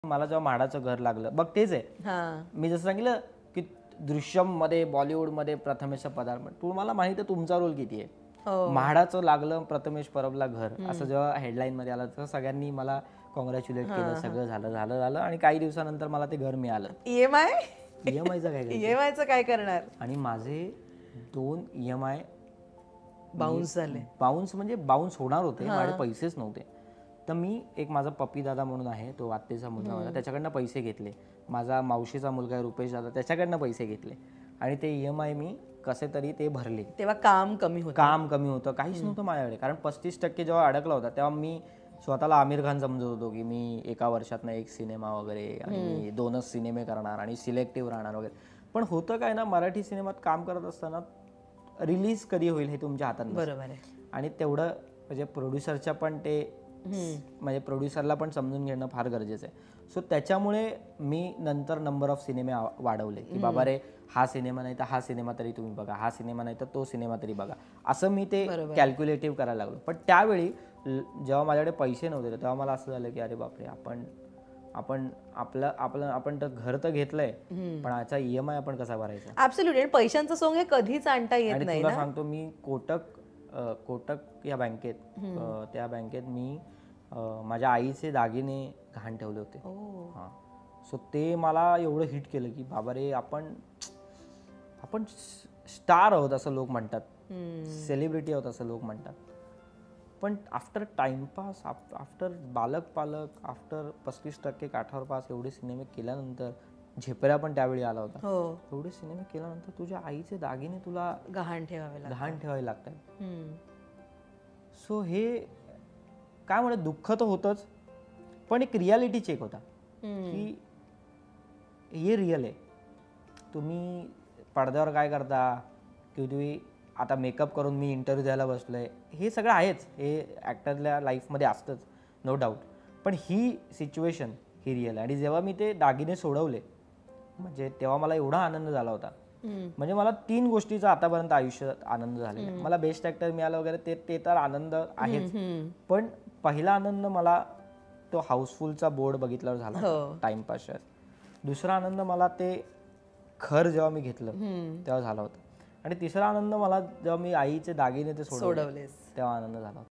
मला जेव्हा म्हाडाचं घर लागलं बघ तेच आहे. मी जसं सांगितलं की दृश्यम मध्ये बॉलिवूड मध्ये प्रथमेश पदार्पण, तुम्हाला माहिती आहे तुमचा रोल किती आहे. म्हाडाचं लागलं प्रथमेश परबला घर असं जेव्हा हेडलाईन मध्ये आलं तर सगळ्यांनी मला कॉंग्रॅच्युलेट केलं. सगळं झालं आणि काही दिवसानंतर मला ते घर मिळालं. ईएमआयचं काय करणार. आणि माझे 2 EMI बाउन्स झाले. बाउन्स म्हणजे बाउन्स होणार होते, माझे पैसेच नव्हते. तर मी एक माझा पप्पी दादा म्हणून आहे, तो आत्तेचा मुलगा माझा, त्याच्याकडनं पैसे घेतले. माझा मावशीचा मुलगा आहे रुपेश दादा, त्याच्याकडनं पैसे घेतले आणि ते EMI मी कसे तरी ते भरले. तेव्हा काम कमी होतं, काहीच नव्हतं माझ्याकडे. कारण 35% जेव्हा अडकला होता तेव्हा मी स्वतःला आमिर खान समजत होतो की मी एका वर्षातनं 1 सिनेमा वगैरे आणि 2च सिनेमे करणार आणि सिलेक्टिव्ह राहणार वगैरे. पण होतं काय ना, मराठी सिनेमात काम करत असताना रिलीज कधी होईल हे तुमच्या हातात नसतं. बरोबर आहे. आणि तेवढं म्हणजे प्रोड्युसरच्या पण ते म्हणजे प्रोड्युसरला पण समजून घेणं फार गरजेचं आहे. सो त्याच्यामुळे मी नंतर नंबर ऑफ सिनेमे वाढवले की बाबा रे, हा सिनेमा नाही तर हा सिनेमा तरी तुम्ही बघा, हा सिनेमा नाही तर तो सिनेमा तरी बघा, असं मी ते कॅल्क्युलेटिव्ह करायला लागलो. पण त्यावेळी जेव्हा माझ्याकडे पैसे नव्हते तेव्हा मला असं झालं की अरे बापरे, आपण तर घर तर घेतलंय, पण याचा EMI आपण कसा भरायचा. ऍब्सोल्युटली. पैशांचं सोंग हे कधीच आणता येत नाही. तुला सांगतो, मी कोटक या बँकेत, त्या बँकेत मी माझ्या आईचे दागिने गहाण ठेवले होते. हां. सो ते मला एवढं हिट केलं की बाबा रे, आपण स्टार आहोत असं लोक म्हणतात, सेलिब्रिटी आहोत असं लोक म्हणतात. पण आफ्टर टाइमपास, आफ्टर बालक पालक, आफ्टर 35% काठावर पास एवढे सिनेमे केल्यानंतर, झेपऱ्या पण त्यावेळी आला होता, एवढे सिनेमे केल्यानंतर तुझ्या आईचे दागिने तुला गहाण ठेवावे लागतात. सो हे काय म्हणत, दुःख तर होतंच, पण एक रियालिटी चेक होता की हे रिअल आहे. तुम्ही पडद्यावर काय करता की तुम्ही आता मेकअप करून मी इंटरव्ह्यू द्यायला बसलोय, हे सगळं आहेच, हे ॲक्टरच्या लाईफमध्ये असतंच, नो डाऊट. पण ही सिच्युएशन ही रिअल आहे. आणि जेव्हा मी ते दागिने सोडवले म्हणजे तेव्हा मला एवढा आनंद झाला होता. म्हणजे मला 3 गोष्टीचा आतापर्यंत आयुष्यात आनंद झालेला. मला बेस्ट ॲक्टर मिळाला वगैरे, ते तर आनंद आहेच, पण पहिला आनंद मला तो हाऊसफुलचा बोर्ड बघितल्यावर झाला टाइमपासच्या. दुसरा आनंद मला ते घर जेव्हा मी घेतलं तेव्हा झाला होता. आणि तिसरा आनंद मला जेव्हा मी आईचे दागिने ते सोडवले तेव्हा आनंद झाला होता.